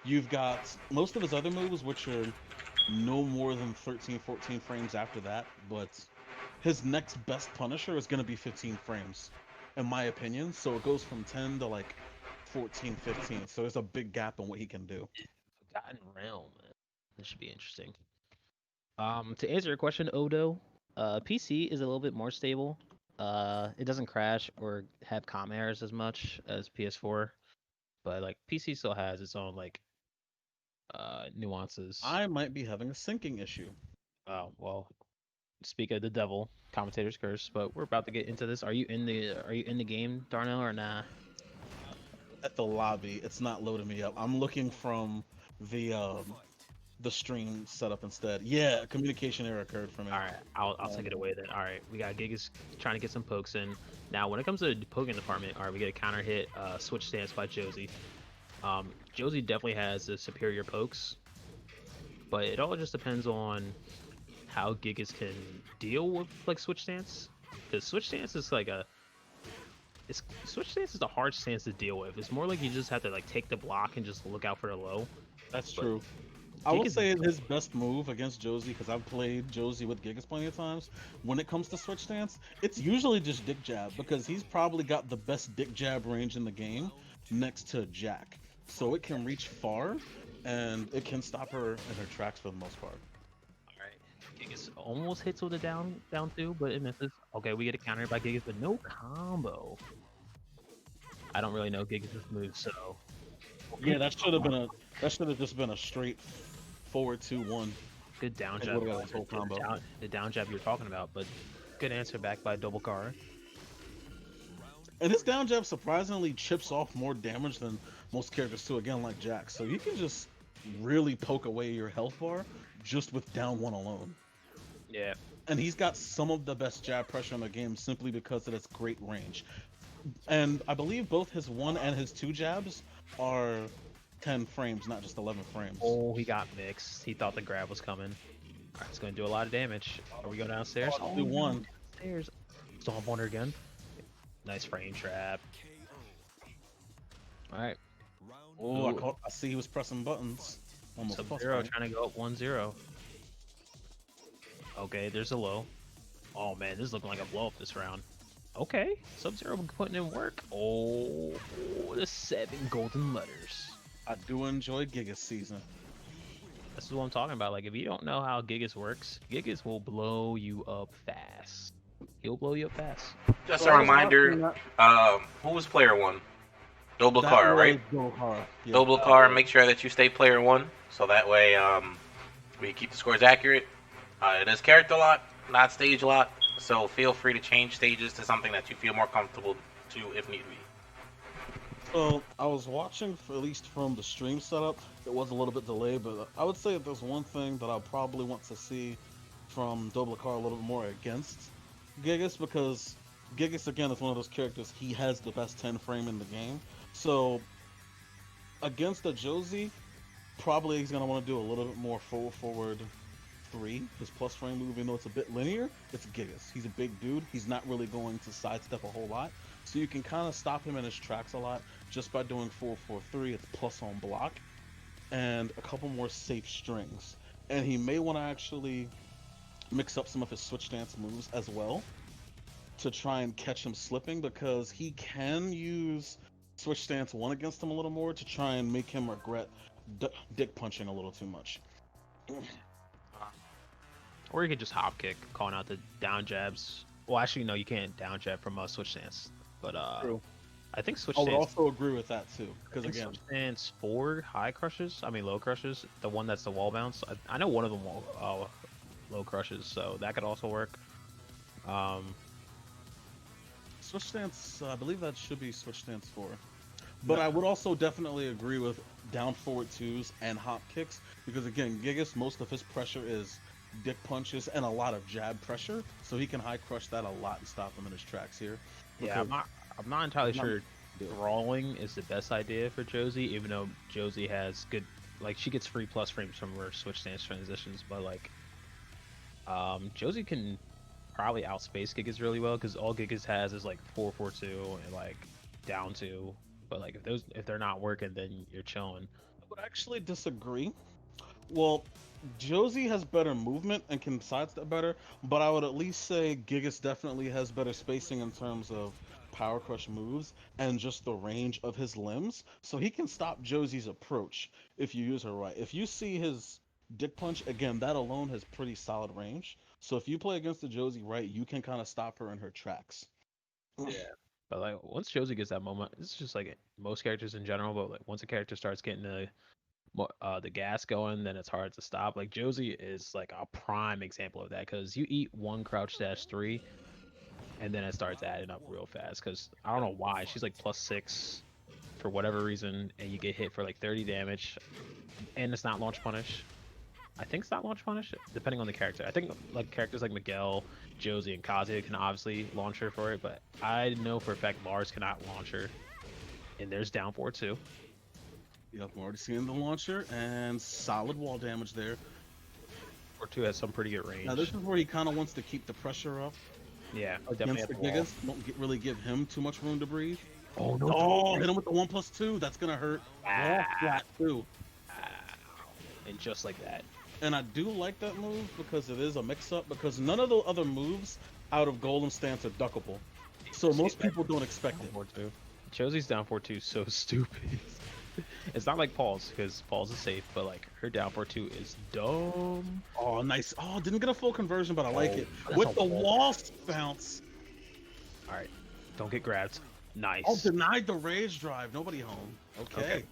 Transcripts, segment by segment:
You've got most of his other moves, which are no more than 13, 14 frames after that, but his next best Punisher is going to be 15 frames, in my opinion. So it goes from 10 to like 14, 15. So there's a big gap in what he can do. Forgotten Realm, man. This should be interesting. To answer your question, Odo, PC is a little bit more stable. It doesn't crash or have com errors as much as PS4, but like PC still has its own like nuances. I might be having a syncing issue. Oh well, speak of the devil, commentator's curse. But we're about to get into this. Are you in the game, Darnell, or nah? At the lobby, it's not loading me up. I'm looking from the um, the stream setup instead. Yeah, communication error occurred for me. All right, I'll take it Um, away then. All right, we got Gigas trying to get some pokes in. Now, when it comes to the poking department, all right, we get a counter hit, switch stance by Josie. Josie definitely has the superior pokes, but it all just depends on how Gigas can deal with like switch stance. Because switch stance is like a switch stance is a hard stance to deal with. It's more like you just have to like take the block and just look out for the low. that's But true. I would Gigas, say his best move against Josie, because I've played Josie with Gigas plenty of times. When it comes to switch stance, it's usually just dick jab because he's probably got the best dick jab range in the game next to Jack. So it can reach far and it can stop her in her tracks for the most part. all right, Gigas almost hits with a down two, but it misses. Okay, we get a counter by Gigas, but no combo. I don't really know Gigas' moves, so Yeah, that should have just been a straight forward 2-1. good down It jab. would have got this whole combo. The down jab you're talking about, but good answer back by Doblekara. And his down jab surprisingly chips off more damage than most characters too, again like Jack. So you can just really poke away your health bar just with down one alone. Yeah, And he's got some of the best jab pressure in the game simply because of its great range. And I believe both his one and his two jabs are 10 frames, not just 11 frames. oh, he got mixed. He thought the grab was coming. All right, it's going to do a lot of damage. Are we going downstairs? Oh, Oh, two no, one. downstairs. Stomp on her again. Nice frame trap. All right. Oh, Ooh, I see he was pressing buttons. Almost plus SubZero frame. trying to go up 1-0. Okay, there's a low. Oh man, this is looking like a blow up this round. Okay, SubZero putting in work. Oh, the 7 golden letters. I do enjoy Gigas season. This is what I'm talking about. Like, if you don't know how Gigas works, Gigas will blow you up fast. He'll blow you up fast. Just So a I was watching reminder, that. who was player one? That Doblekara, was right? Gohara. Yeah. Doblekara, make sure that you stay player one, so that way we keep the scores accurate. It is character lock, not stage lock, so feel free to change stages to something that you feel more comfortable to if need be. So I was watching, at least from the stream setup. It was a little bit delayed, but I would say if there's one thing that I probably want to see from Doblekar a little bit more against Gigas, because Gigas again is one of those characters. He has the best 10 frame in the game. So against the Josie, probably he's gonna want to do a little bit more forward three. His plus frame move, even though it's a bit linear, it's Gigas. He's a big dude. He's not really going to sidestep a whole lot. So you can kind of stop him in his tracks a lot just by doing 4-4-3. It's plus on block and a couple more safe strings. And he may want to actually mix up some of his switch dance moves as well to try and catch him slipping, because he can use switch stance one against him a little more to try and make him regret dick punching a little too much. Or you could just hop kick, calling out the down jabs. Well, actually, no, you can't down jab from switch stance. But True. I think switch I would stance. also agree with that too, I because think again, switch stance for high crushes. I mean low crushes. The one that's the wall bounce. I know one of them low crushes, so that could also work. Um, switch stance, I believe that should be switch stance 4. But no- I would also definitely agree with down forward twos and hop kicks, because again, Gigas, most of his pressure is dick punches and a lot of jab pressure, so he can high crush that a lot and stop him in his tracks here. yeah, I'm not entirely Not- sure brawling is the best idea for Josie, even though Josie has good, like she gets free plus frames from her switch stance transitions, but like Josie can probably outspace Gigas really well because all Gigas has is like 4-4-2 and like down 2 But like if they're not working, then you're chilling. I would actually disagree. Well, Josie has better movement and can sidestep better, but I would at least say Gigas definitely has better spacing in terms of power crush moves and just the range of his limbs. So he can stop Josie's approach if you use her right. If you see his dick punch, again, that alone has pretty solid range. So if you play against the Josie right, you can kind of stop her in her tracks. Yeah. But like once Josie gets that moment, it's just like most characters in general. But like once a character starts getting the gas going, then it's hard to stop. Like Josie is like a prime example of that because you eat one crouch dash three, and then it starts adding up real fast. Because I don't know why she's like +6 for whatever reason, and you get hit for like 30 damage, and it's not launch punish. I think it's not launch punish, depending on the character. I think like characters like Miguel, Josie, and Kazuya can obviously launch her for it, but I know for a fact Lars cannot launch her. And there's down 4 too. Yep, I'm already seeing the launcher and solid wall damage there. 4-2 has some pretty good range. Now this is where he kind of wants to keep the pressure up Yeah, against definitely the at the wall. Gigas. Don't really give him too much room to breathe. Oh no! Oh, hit him with the 1+2. That's gonna hurt. Wall flat too. And just like that. And I do like that move because it is a mix-up. Because none of the other moves out of Golem Stance are duckable, so most people don't expect it. 4-2. Josie's down 4-2 is so stupid. It's not like Paul's because Paul's is safe, but like her down 4-2 is dumb. Oh, nice. Oh, didn't get a full conversion, but I like it. That's With a the wall. wall bounce. All right, don't get grabbed. Nice. Oh, denied the rage drive. Nobody home. Okay.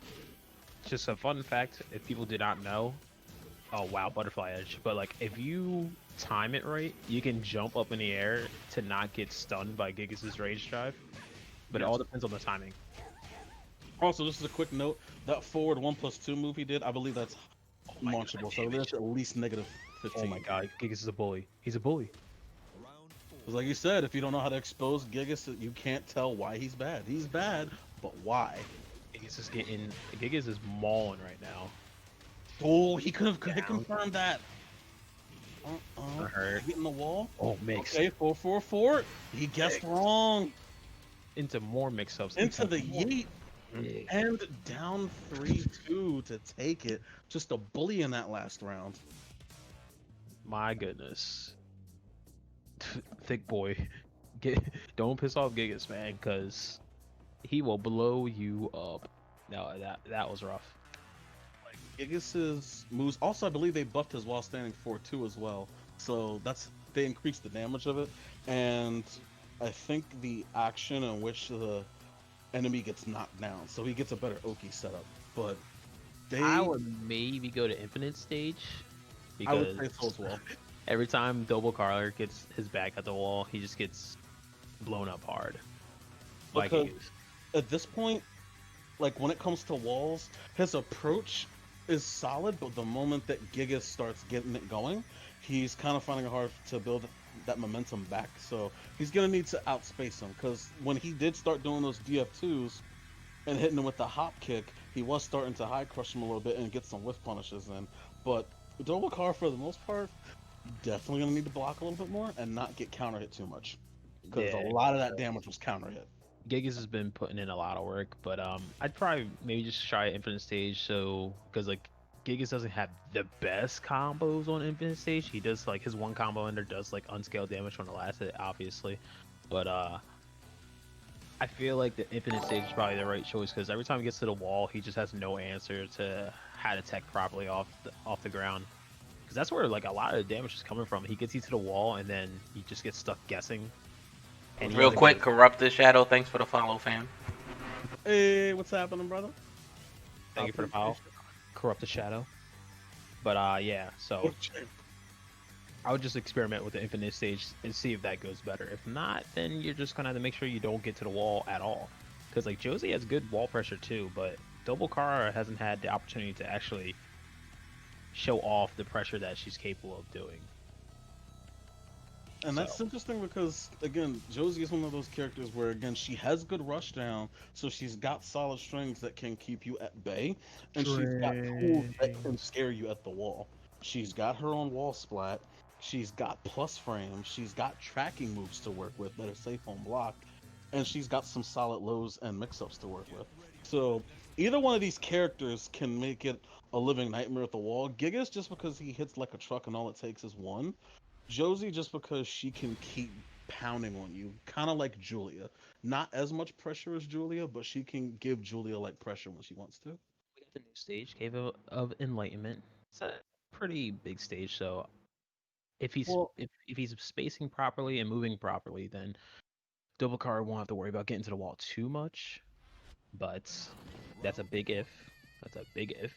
Just a fun fact, if people did not know. Oh wow, butterfly edge. But like if you time it right, you can jump up in the air to not get stunned by Gigas' rage drive. But it all depends on the timing. Also, just as a quick note, that forward 1+2 move he did, I believe that's launchable. So that's at least -15. Oh my god, Gigas is a bully. He's a bully. Because like you said, if you don't know how to expose Gigas, you can't tell why he's bad. He's bad, but why? Gigas is mauling right now. Oh, he could have confirmed that. Hurt. Hitting the wall. Oh, mix. Okay, 4-4-4. He guessed wrong. Into more mix-ups. Into the yeet. And down 3-2 to take it. Just a bully in that last round. My goodness. Thick boy. Don't piss off Gigas, man, because he will blow you up. No, that was rough. Gigas' moves. Also, I believe they buffed his while standing 4-2 as well. So they increased the damage of it. And I think the action in which the enemy gets knocked down. So he gets a better Oki setup. But I would maybe go to Infinite Stage. I Because would say so as well. every time Doblekara gets his back at the wall, he just gets blown up hard. Like Because at this point, like when it comes to walls, his approach is solid, but the moment that Gigas starts getting it going, he's kind of finding it hard to build that momentum back. So he's gonna need to outspace him, because when he did start doing those DF2s and hitting him with the hop kick, he was starting to high crush him a little bit and get some whiff punishes in. But Doblekara, for the most part, definitely gonna need to block a little bit more and not get counter hit too much, because a lot of that damage was counter hit. Gigas has been putting in a lot of work, but I'd probably maybe just try Infinite Stage, so because like Gigas doesn't have the best combos on Infinite Stage. He does like his one combo ender does like unscaled damage on the last hit, obviously, but I feel like the Infinite Stage is probably the right choice because every time he gets to the wall, he just has no answer to how to tech properly off the ground. Because that's where like a lot of the damage is coming from. He gets you to the wall and then he just gets stuck guessing. And Real quick, Corrupt the Shadow, thanks for the follow, fam. Hey, what's happening, brother? Thank you for the follow. Corrupt the Shadow. But yeah, so I would just experiment with the Infinite Stage and see if that goes better. If not, then you're just gonna have to make sure you don't get to the wall at all. Because like Josie has good wall pressure too, but Doblekara hasn't had the opportunity to actually show off the pressure that she's capable of doing. And that's interesting because, again, Josie is one of those characters where, again, she has good rush down, so she's got solid strings that can keep you at bay, and she's got tools that can scare you at the wall. She's got her own wall splat, she's got plus frames, she's got tracking moves to work with that are safe on block, and she's got some solid lows and mix-ups to work with. So either one of these characters can make it a living nightmare at the wall. Gigas just because he hits like a truck and all it takes is one. Josie just because she can keep pounding on you, kind of like Julia. Not as much pressure as Julia, but she can give Julia like pressure when she wants to. We got the new stage, Cave of Enlightenment. It's a pretty big stage, so Well, if he's spacing properly and moving properly, then Doblekara won't have to worry about getting to the wall too much. But that's a big if. That's a big if.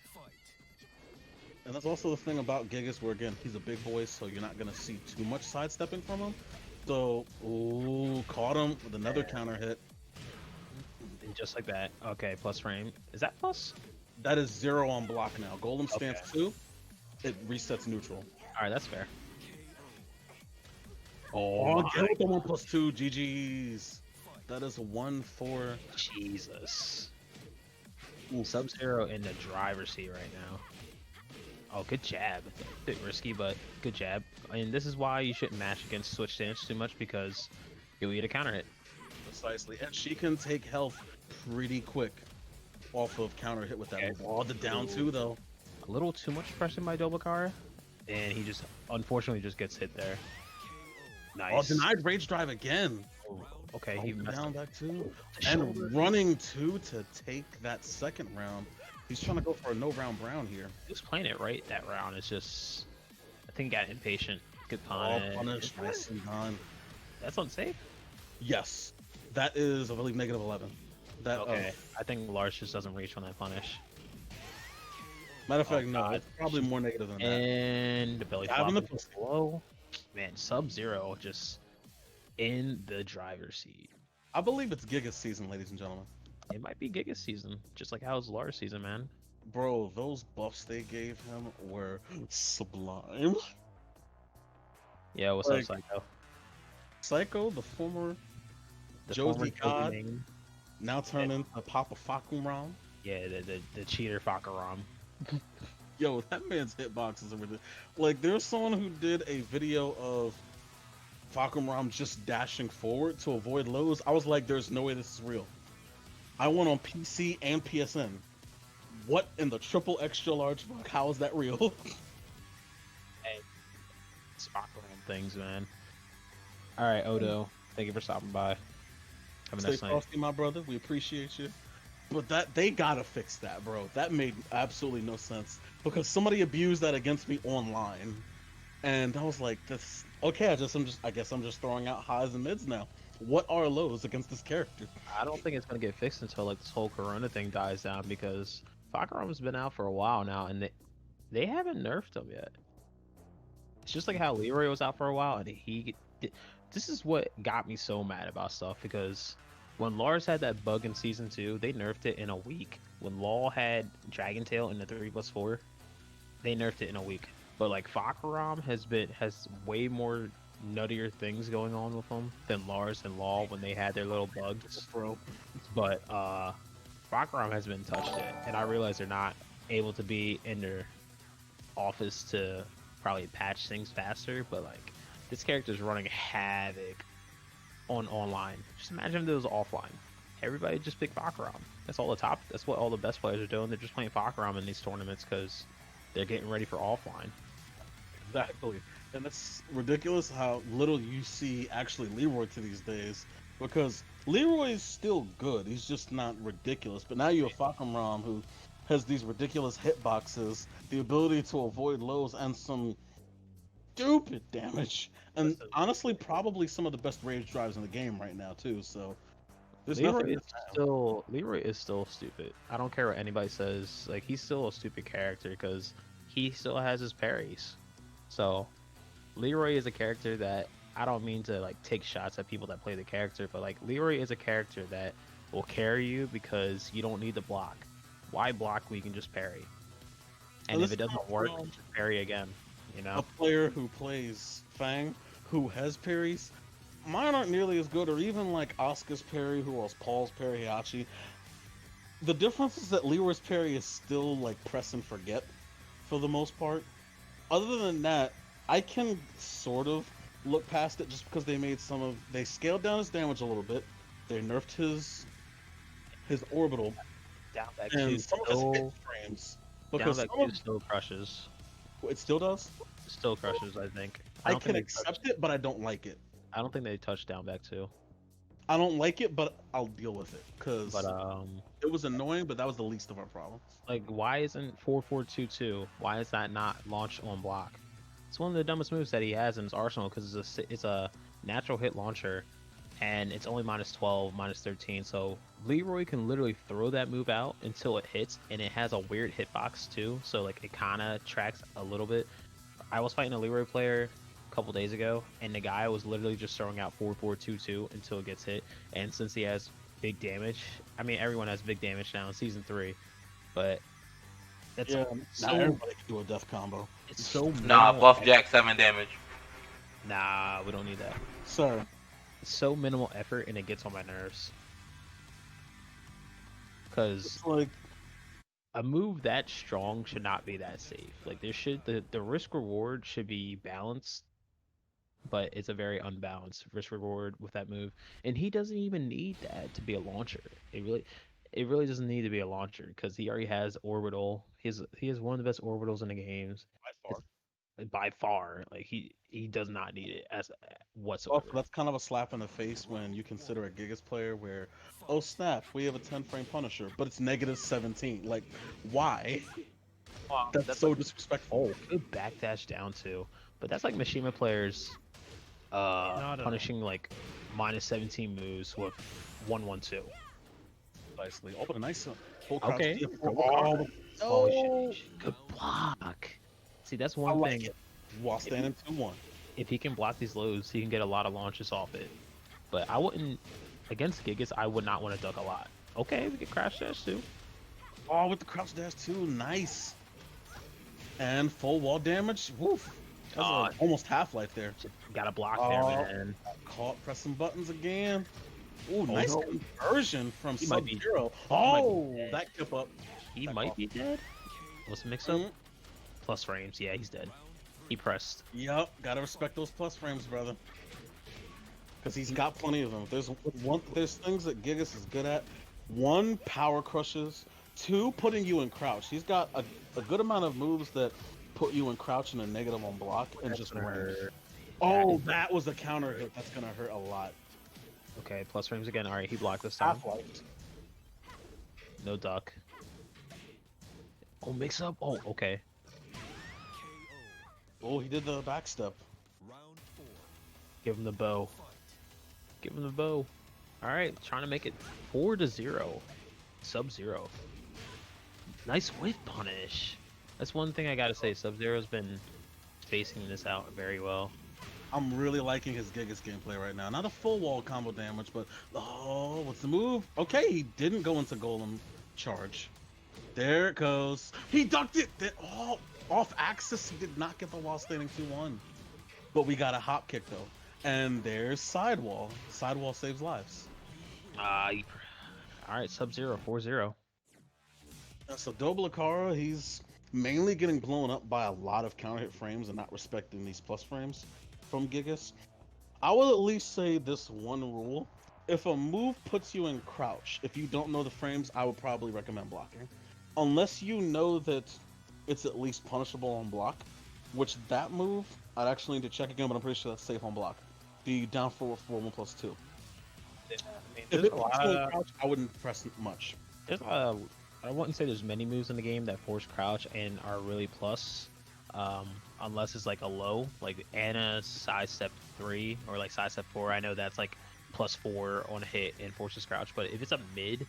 and that's also the thing about Gigas, where again he's a big boy, so you're not gonna see too much sidestepping from him. So, ooh, caught him with another counter hit. And just like that. Okay, plus frame. Is that plus? That is 0 on block now. Golem stance Okay. 2, it resets neutral. All right, that's fair. Oh, my get with the 1+2, GG's. That is a 1-4. Jesus. Oof. SubZero in the driver's seat right now. Oh, good jab. A bit risky, but good jab. And this is why you shouldn't mash against switch stance too much, because you'll eat a counter hit. Precisely. And she can take health pretty quick off of counter hit with that move. Oh, the down 2 though. A little too much pressure by Doblekara, and he just unfortunately just gets hit there. Oh, Nice. denied rage drive again. Okay, he Oh, messed down up. back 2. The And shoulder. running 2 to take that second round. He's trying to go for a no round brown here. He was playing it right that round. It's just, I think he got impatient. Good Oh, punish. punish. Nicely done. That's unsafe. Yes. That is, I believe, negative 11. That, Okay, I think Lars just doesn't reach on that punish. matter of fact, no, God. it's probably more negative than that. And the belly Having flop the is low. Man, SubZero just in the driver's seat. I believe it's Gigas season, ladies and gentlemen. It might be Gigas season, just like how it's Lars season, man. Bro, those buffs they gave him were sublime. Yeah, what's Like, up, Psycho? Psycho, the former The Josie former God, Josie, now turned into Papa Fakumram. yeah, the cheater Fakaram. Yo, that man's hitboxes are ridiculous. Like, there's someone who did a video of Fakumram just dashing forward to avoid lows. I was like, there's no way this is real. I went on PC and PSN. What in the triple extra large fuck? How is that real? Hey, it's Fakaram things, man. All right, Odo, thank you for stopping by. Have a Stay nice night. frosty, my brother. We appreciate you. But they gotta fix that, bro. That made absolutely no sense because somebody abused that against me online, and I was like, "This okay?" I guess I'm just throwing out highs and mids now. What are lows against this character? I don't think it's gonna get fixed until like this whole Corona thing dies down, because Fakaram's been out for a while now, and they haven't nerfed him yet. It's just like how Leroy was out for a while, and this is what got me so mad about stuff, because when Lars had that bug in season 2, they nerfed it in a week. When Law had Dragon Tail in the 3+4, they nerfed it in a week. But like Fakaram has way more nuttier things going on with him than Lars and Law when they had their little bugs. Bro, But Fakaram has been touched it, and I realize they're not able to be in their office to probably patch things faster, but like this character's running havoc on online. Just imagine if it was offline. Everybody just pick Fakaram. That's what all the best players are doing. They're just playing Fakaram in these tournaments because they're getting ready for offline. exactly. And it's ridiculous how little you see actually Leroy to these days, because Leroy is still good. He's just not ridiculous. But now you have Fakumram, who has these ridiculous hitboxes, the ability to avoid lows, and some stupid damage. And honestly, probably some of the best rage drives in the game right now too. So there's nothing. Leroy is still stupid. I don't care what anybody says. Like, he's still a stupid character because he still has his parries. So Leroy is a character that, I don't mean to like take shots at people that play the character, but like Leroy is a character that will carry you because you don't need to block. Why block when you can just parry? And if it doesn't work, just parry again. You know, A player who plays Fang, who has parries, mine aren't nearly as good, or even like Asuka's parry, who was Paul's parry, Heihachi. The difference is that Leroy's parry is still like press and forget for the most part. Other than that, I can sort of look past it just because they scaled down his damage a little bit. They nerfed his orbital, Down back and two some of his hit still frames down because back some two of still crushes. it still does. Still crushes, I think. I can accept it, but I don't like it. I don't think they touched down back two. I don't like it, but I'll deal with it But because it was annoying. But that was the least of our problems. like why isn't 4422? Why is that not launched on block? It's one of the dumbest moves that he has in his arsenal because it's a natural hit launcher, and it's only minus 12, minus 13. So Leroy can literally throw that move out until it hits, and it has a weird hitbox too. So like it kind of tracks a little bit. I was fighting a Leroy player a couple days ago, and the guy was literally just throwing out 4422 until it gets hit. And since he has big damage, I mean everyone has big damage now in season 3, but that's Yeah, so, not everybody can do a death combo. it's so Nah, minimal buff effort. Jack 7 damage. Nah, we don't need that. Sir, It's so minimal effort, and it gets on my nerves. Because it's like a move that strong should not be that safe. Like there should the risk reward should be balanced, but it's a very unbalanced risk reward with that move. And he doesn't even need that to be a launcher. It really doesn't need to be a launcher because he already has orbital. He has one of the best orbitals in the games. by far. It's by far. Like he does not need it as Also, whatsoever. that's kind of a slap in the face when you consider a Gigas player where, oh snap, we have a 10 frame Punisher, but it's negative 17. Like, why? Wow, That's so disrespectful. good backdash down too. But that's like Mishima players punishing like minus 17 moves with 112. Precisely. Oh, but a nice full crouch. Okay. Oh, Oh, good block. See, that's I one like thing. it. While standing 2-1. If he can block these lows, he can get a lot of launches off it. But I wouldn't against Gigas. I would not want to duck a lot. Okay, we get crash dash too. Oh, with the crouch dash too. Nice. And full wall damage. Woof. That's almost half-life there. Got a block Oh. there, man. Caught pressing buttons again. Ooh, Oh, nice no. conversion from He might be- SubZero. might be Oh, dead. that kept up. He Back might off. be dead. What's the mix up? Mhm. Plus frames. Yeah, he's dead. He pressed. Yep, gotta respect those plus frames, brother. Because he's got plenty of them. There's things that Gigas is good at. One, power crushes. Two, putting you in crouch. He's got a good amount of moves that put you in crouch and a negative on block and just range. Hurt. Oh, that was a counter hit. That's gonna hurt a lot. Okay, plus frames again. All right, he blocked this time. Half-life. No duck. Oh, mix up. Oh, okay. Oh, he did the backstep. Give him the bow. Give him the bow. All right, trying to make it 4-0. SubZero. Nice whiff punish. That's one thing I gotta say. SubZero's been spacing this out very well. I'm really liking his Gigas gameplay right now. Not a full wall combo damage, but oh, what's the move? Okay, he didn't go into Golem charge. There it goes. He ducked it. Oh, off axis. He did not get the wall standing 2-1. But we got a hop kick though. And there's sidewall. Sidewall saves lives. All right, SubZero 4-0. So Doblekara, he's mainly getting blown up by a lot of counter hit frames and not respecting these plus frames from Gigas. I will at least say this one rule. If a move puts you in crouch, if you don't know the frames, I would probably recommend blocking. Unless you know that it's at least punishable on block, which that move, I'd actually need to check again, but I'm pretty sure that's safe on block. The down forward 1+2. If it puts you in crouch, I wouldn't press much. There's I wouldn't say there's many moves in the game that force crouch and are really plus, unless it's like a low, like Anna side step 3 or like side step 4. I know that's like +4 on a hit and forces crouch, but if it's a mid,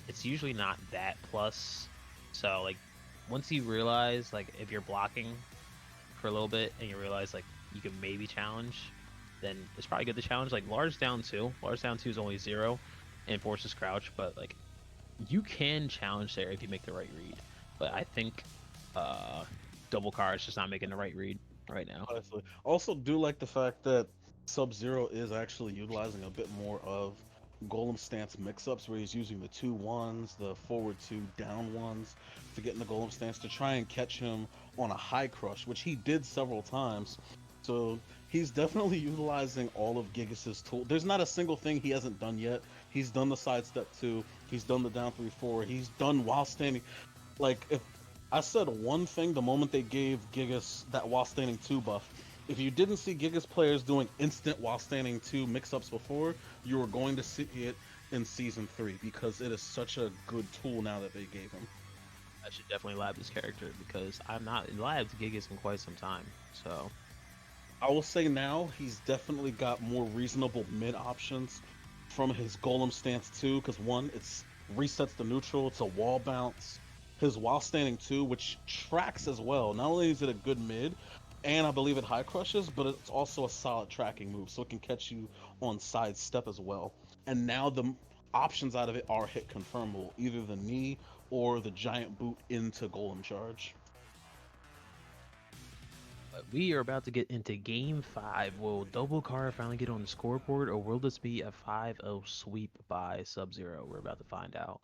it's usually not that plus. So like once you realize like if you're blocking for a little bit and you realize like you can maybe challenge, then it's probably good to challenge. Like large down 2 is only 0 and forces crouch, but like you can challenge there if you make the right read. But I think Doblekara is just not making the right read right now. Honestly. Also do like the fact that SubZero is actually utilizing a bit more of Golem stance mix-ups where he's using the 2-1s, the forward 2 down 1s to get in the Golem stance to try and catch him on a high crush, which he did several times. So he's definitely utilizing all of Gigas' tools. There's not a single thing he hasn't done yet He's done the sidestep 2. He's done the down 3-4. He's done while standing. Like, if I said one thing the moment they gave Gigas that while standing 2 buff, if you didn't see Gigas players doing instant while standing 2 mix-ups before, you were going to see it in Season 3 because it is such a good tool now that they gave him. I should definitely lab this character because I'm not labbed Gigas in quite some time. So I will say now he's definitely got more reasonable mid options from his Golem stance 2 because one, it's resets the neutral, it's a wall bounce. His while standing 2, which tracks as well. Not only is it a good mid, and I believe it high crushes, but it's also a solid tracking move, so it can catch you on side step as well. And now the options out of it are hit confirmable, either the knee or the giant boot into Golem charge. but we are about to get into Game 5. Will Doblekara finally get on the scoreboard, or will this be a 5-0 sweep by SubZero? We're about to find out.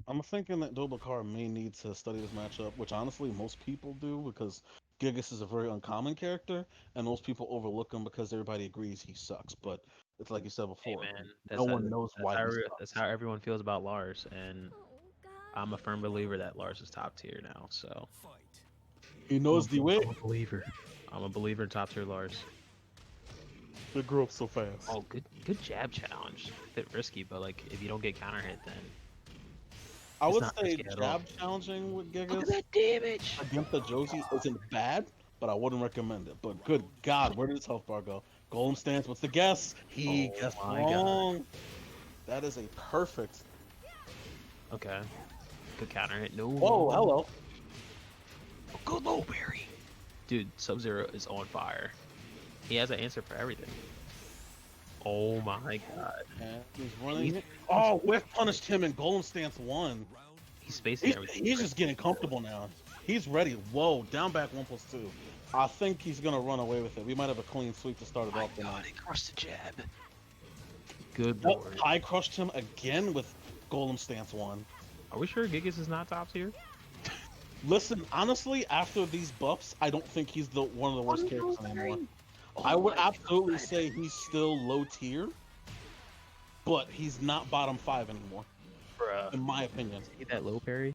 I'm thinking that Doblekara may need to study this matchup, which honestly most people do because Gigas is a very uncommon character, and most people overlook him because everybody agrees he sucks. But it's like you said Hey before, man, no one knows why he that's sucks. how everyone feels about Lars, and I'm a firm believer that Lars is top tier now. So He knows the way. I'm a believer. I'm a believer in top tier Lars. They grew up so fast. Oh, good jab challenge. A bit risky, but like if you don't get counter hit, then I it's would not say risky at all. jab challenging with Look Gigas at that damage. against the Josie isn't bad, but I wouldn't recommend it. But good God, where did his health bar go? Golem stance, what's the guess? He Oh guessed my wrong. That is a perfect. Okay. Good counter hit. No. Oh, hello. Good low berry. Dude, SubZero is on fire. He has an answer for everything. Oh my god. And he's running it. Oh, whiff punished him in Golem stance 1. He's spacing everything. He's just getting comfortable now. He's ready. Whoa, down back 1+2. I think he's gonna run away with it. We might have a clean sweep to start it off tonight. He crushed the jab. Good Yep, board. I crushed him again with Golem stance 1. Are we sure Gigas is not top tier? Listen, honestly, after these buffs, I don't think he's one of the worst characters anymore. I would absolutely say he's still low tier, but he's not bottom 5 anymore, Bruh. in my opinion. See that low parry?